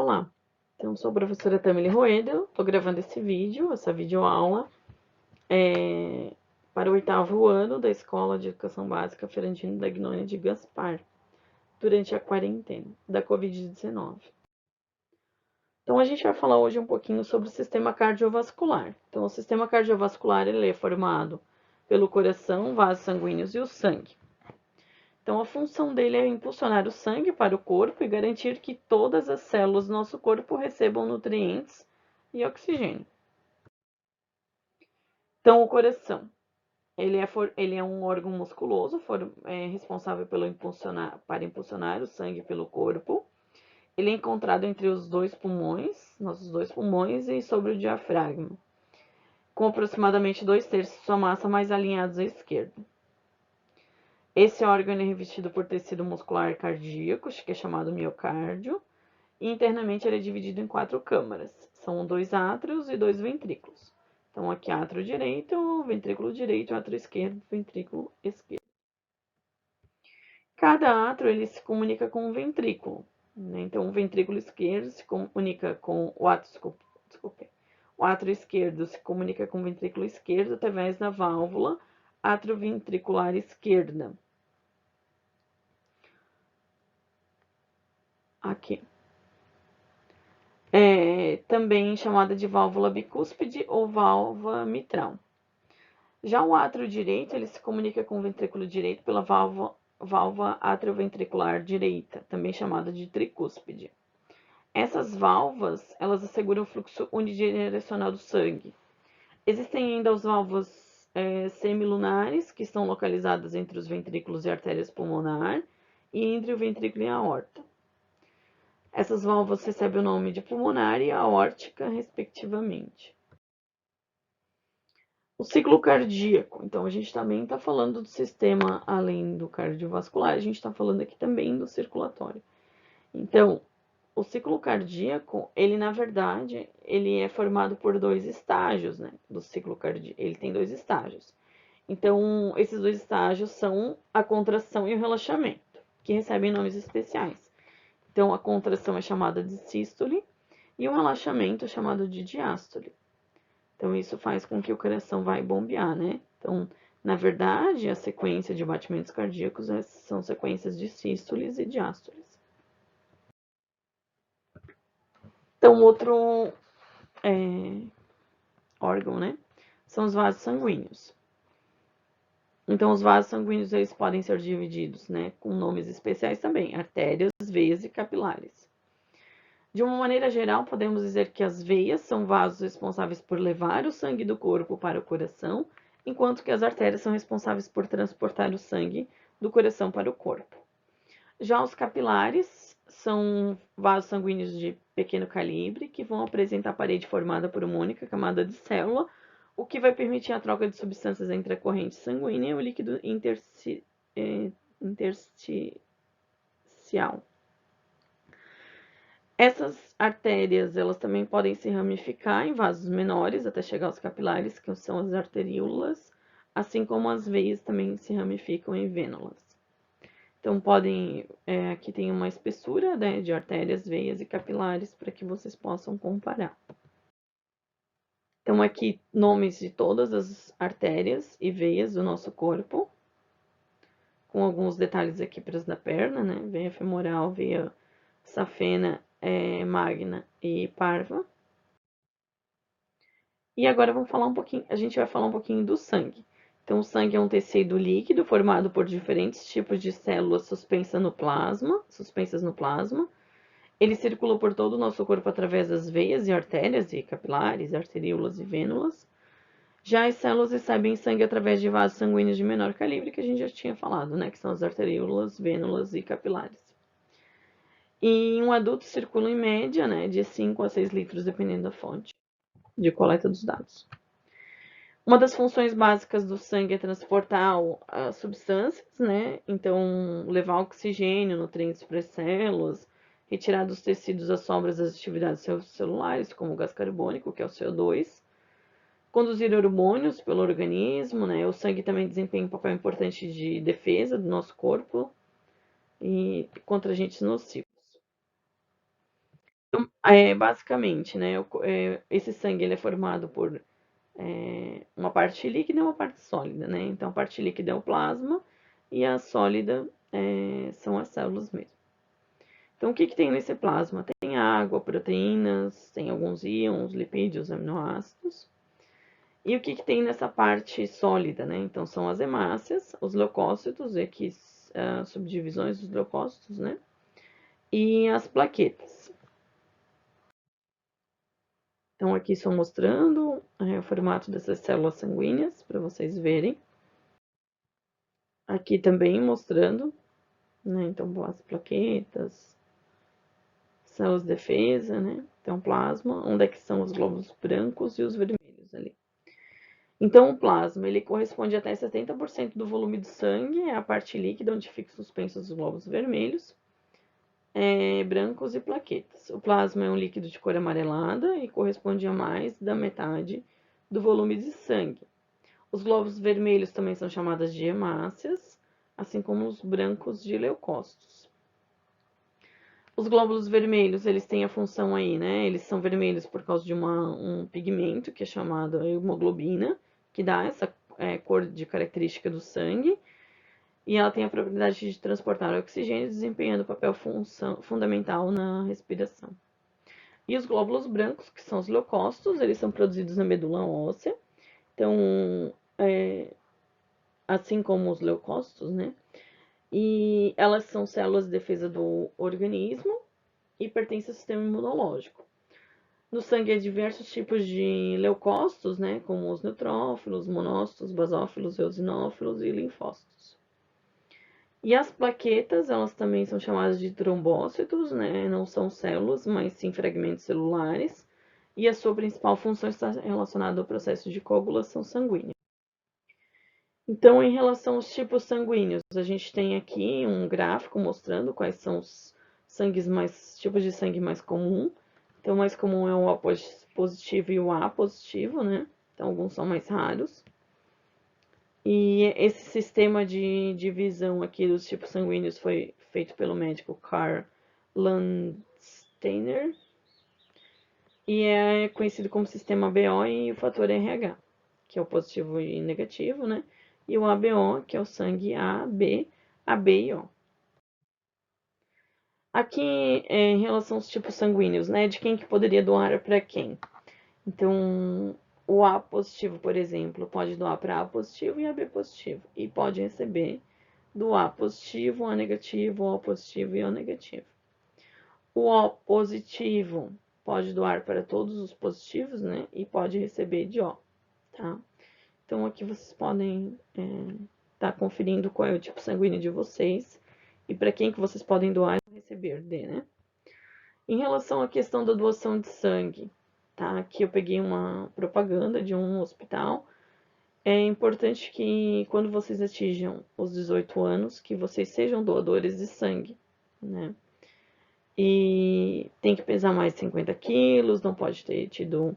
Olá, então sou a professora Tamily Rueda, estou gravando esse vídeo, essa videoaula, para o 8º ano da Escola de Educação Básica Ferrandino Dagnoni de Gaspar, durante a quarentena da Covid-19. Então a gente vai falar hoje um pouquinho sobre o sistema cardiovascular. Então o sistema cardiovascular ele é formado pelo coração, vasos sanguíneos e o sangue. Então, a função dele é impulsionar o sangue para o corpo e garantir que todas as células do nosso corpo recebam nutrientes e oxigênio. Então, o coração, ele é um órgão musculoso, responsável para impulsionar o sangue pelo corpo. Ele é encontrado entre os dois pulmões, nossos dois pulmões, e sobre o diafragma, com aproximadamente 2/3 de sua massa mais alinhados à esquerda. Esse órgão é revestido por tecido muscular cardíaco, que é chamado miocárdio, e internamente ele é dividido em 4 câmaras. São 2 átrios e 2 ventrículos. Então, aqui átrio direito, ventrículo direito, átrio esquerdo, ventrículo esquerdo. Cada átrio ele se comunica com um ventrículo. Né? Então, o ventrículo esquerdo se comunica com o átrio, o átrio esquerdo se comunica com o ventrículo esquerdo através da válvula atrioventricular esquerda. Aqui. Também chamada de válvula bicúspide ou válvula mitral. Já o átrio direito, ele se comunica com o ventrículo direito pela válvula atrioventricular direita, também chamada de tricúspide. Essas válvulas, elas asseguram o fluxo unidirecional do sangue. Existem ainda as válvulas semilunares, que estão localizadas entre os ventrículos e artérias pulmonar e entre o ventrículo e a aorta. Essas válvulas recebem o nome de pulmonar e aórtica, respectivamente. O ciclo cardíaco. Então, a gente também está falando do sistema, além do cardiovascular, a gente está falando aqui também do circulatório. Então, o ciclo cardíaco, ele, na verdade, ele é formado por 2 estágios, né? Do ciclo cardíaco. Ele tem 2 estágios. Então, esses 2 estágios são a contração e o relaxamento, que recebem nomes especiais. Então, a contração é chamada de sístole e o relaxamento é chamado de diástole. Então, isso faz com que o coração vai bombear, né? Então, na verdade, a sequência de batimentos cardíacos são sequências de sístoles e diástoles. Então, outro órgão, né? São os vasos sanguíneos. Então, os vasos sanguíneos, eles podem ser divididos, né? Com nomes especiais também, artérias, veias e capilares. De uma maneira geral, podemos dizer que as veias são vasos responsáveis por levar o sangue do corpo para o coração, enquanto que as artérias são responsáveis por transportar o sangue do coração para o corpo. Já os capilares são vasos sanguíneos de pequeno calibre, que vão apresentar a parede formada por uma única camada de célula, o que vai permitir a troca de substâncias entre a corrente sanguínea e o líquido intersticial. Essas artérias, elas também podem se ramificar em vasos menores até chegar aos capilares, que são as arteríolas, assim como as veias também se ramificam em vênulas. Então, aqui tem uma espessura, né, de artérias, veias e capilares para que vocês possam comparar. Então, aqui nomes de todas as artérias e veias do nosso corpo, com alguns detalhes aqui para as da perna, né, veia femoral, veia safena, magna e parva. E agora a gente vai falar um pouquinho do sangue. Então, o sangue é um tecido líquido formado por diferentes tipos de células suspensas no plasma. Ele circula por todo o nosso corpo através das veias e artérias e capilares, arteríolas e vênulas. Já as células recebem sangue através de vasos sanguíneos de menor calibre, que a gente já tinha falado, né? Que são as arteríolas, vênulas e capilares. E um adulto circula em média, né, de 5 a 6 litros, dependendo da fonte de coleta dos dados. Uma das funções básicas do sangue é transportar as substâncias, né? Então, levar oxigênio, nutrientes para as células, retirar dos tecidos as sobras das atividades celulares, como o gás carbônico, que é o CO2, conduzir hormônios pelo organismo, né? O sangue também desempenha um papel importante de defesa do nosso corpo e contra agentes nocivos. Basicamente, né, esse sangue ele é formado por uma parte líquida e uma parte sólida, né? Então, a parte líquida é o plasma e a sólida são as células mesmo. Então, o que tem nesse plasma? Tem água, proteínas, tem alguns íons, lipídios, aminoácidos. E o que tem nessa parte sólida, né? Então, são as hemácias, os leucócitos, e aqui subdivisões dos leucócitos, né? E as plaquetas. Então, aqui estou mostrando o formato dessas células sanguíneas, para vocês verem. Aqui também mostrando, né? Então, as plaquetas, células de defesa, né? Então, plasma, onde é que são os glóbulos brancos e os vermelhos ali. Então, o plasma, ele corresponde até 70% do volume do sangue, é a parte líquida onde ficam suspensos os glóbulos vermelhos, brancos e plaquetas. O plasma é um líquido de cor amarelada e corresponde a mais da metade do volume de sangue. Os glóbulos vermelhos também são chamados de hemácias, assim como os brancos de leucócitos. Os glóbulos vermelhos, eles têm a função aí, né? Eles são vermelhos por causa de um pigmento que é chamado hemoglobina, que dá essa cor de característica do sangue. E ela tem a propriedade de transportar oxigênio, desempenhando papel fundamental na respiração. E os glóbulos brancos, que são os leucócitos, eles são produzidos na medula óssea. Então, assim como os leucócitos, né? E elas são células de defesa do organismo e pertencem ao sistema imunológico. No sangue há diversos tipos de leucócitos, né, como os neutrófilos, monócitos, basófilos, eosinófilos e linfócitos. E as plaquetas, elas também são chamadas de trombócitos, né, não são células, mas sim fragmentos celulares, e a sua principal função está relacionada ao processo de coagulação sanguínea. Então, em relação aos tipos sanguíneos, a gente tem aqui um gráfico mostrando quais são os tipos de sangue mais comum. Então, o mais comum é o O positivo e o A positivo, né? Então, alguns são mais raros. E esse sistema de divisão aqui dos tipos sanguíneos foi feito pelo médico Karl Landsteiner e é conhecido como sistema BO e o fator RH, que é o positivo e negativo, né? E o ABO, que é o sangue A, B e O. Aqui, em relação aos tipos sanguíneos, né? De quem que poderia doar para quem? Então, o A positivo, por exemplo, pode doar para A positivo e AB positivo. E pode receber do A positivo, A negativo, O positivo e O negativo. O O positivo pode doar para todos os positivos, né? E pode receber de O, tá? Então, aqui vocês podem estar conferindo qual é o tipo sanguíneo de vocês e para quem que vocês podem doar e receber de, né? Em relação à questão da doação de sangue, tá? Aqui eu peguei uma propaganda de um hospital. É importante que quando vocês atinjam os 18 anos, que vocês sejam doadores de sangue, né? E tem que pesar mais de 50 quilos, não pode ter tido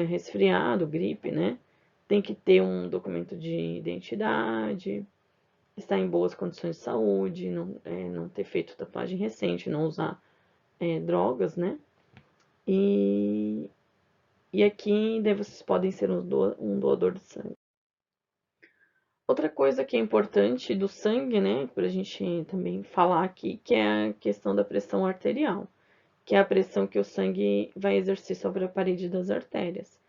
resfriado, gripe, né? Tem que ter um documento de identidade, estar em boas condições de saúde, não ter feito tatuagem recente, não usar drogas, né? E aqui daí vocês podem ser um doador de sangue. Outra coisa que é importante do sangue, né, para a gente também falar aqui, que é a questão da pressão arterial, que é a pressão que o sangue vai exercer sobre a parede das artérias.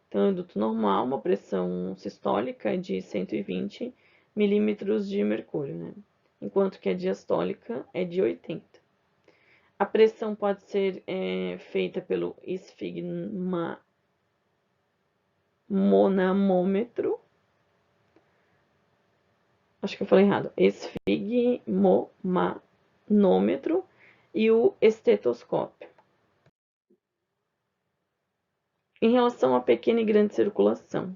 Então, em duto normal, uma pressão sistólica é de 120 milímetros de mercúrio, né? Enquanto que a diastólica é de 80. A pressão pode ser feita pelo esfigmomanômetro. Acho que eu falei errado. Esfigmomanômetro e o estetoscópio. Em relação à pequena e grande circulação.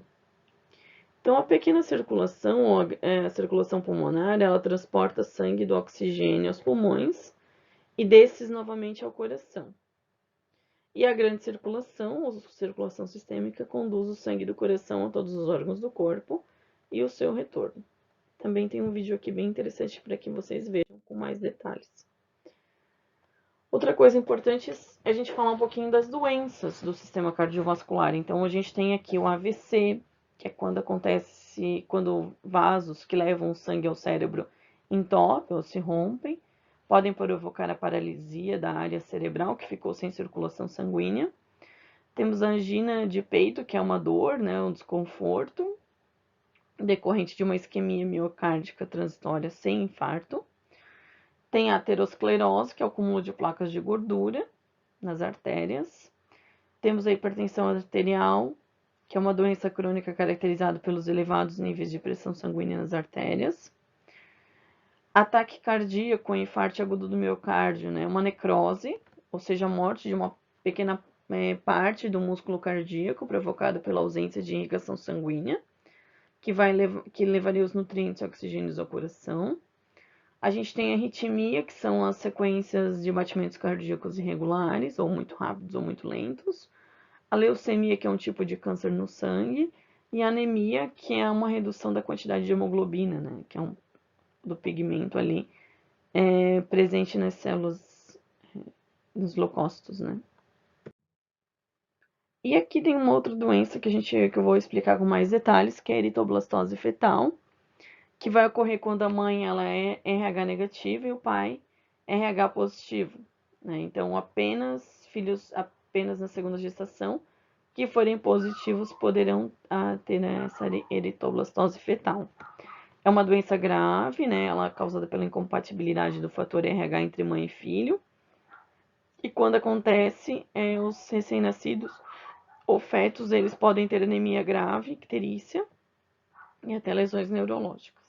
Então, a pequena circulação, ou a circulação pulmonar, ela transporta sangue do oxigênio aos pulmões e desses novamente ao coração. E a grande circulação, ou circulação sistêmica, conduz o sangue do coração a todos os órgãos do corpo e o seu retorno. Também tem um vídeo aqui bem interessante para que vocês vejam com mais detalhes. Outra coisa importante é a gente falar um pouquinho das doenças do sistema cardiovascular. Então, a gente tem aqui o AVC, que é quando vasos que levam o sangue ao cérebro entopem ou se rompem, podem provocar a paralisia da área cerebral que ficou sem circulação sanguínea. Temos a angina de peito, que é uma dor, né, um desconforto decorrente de uma isquemia miocárdica transitória sem infarto. Tem a aterosclerose, que é o acúmulo de placas de gordura nas artérias. Temos a hipertensão arterial, que é uma doença crônica caracterizada pelos elevados níveis de pressão sanguínea nas artérias. Ataque cardíaco, infarto agudo do miocárdio, né? Uma necrose, ou seja, a morte de uma pequena parte do músculo cardíaco provocada pela ausência de irrigação sanguínea, que levaria os nutrientes e oxigênios ao coração. A gente tem a arritmia, que são as sequências de batimentos cardíacos irregulares, ou muito rápidos ou muito lentos. A leucemia, que é um tipo de câncer no sangue. E a anemia, que é uma redução da quantidade de hemoglobina, né? Que é do pigmento ali presente nas células, nos leucócitos, né? E aqui tem uma outra doença que eu vou explicar com mais detalhes, que é a eritroblastose fetal, que vai ocorrer quando a mãe ela é RH negativa e o pai RH positivo, né? Então, apenas filhos apenas na segunda gestação que forem positivos poderão ter essa eritroblastose fetal. É uma doença grave, né? Ela é causada pela incompatibilidade do fator RH entre mãe e filho. E quando acontece, os recém-nascidos ou fetos, eles podem ter anemia grave, icterícia e até lesões neurológicas.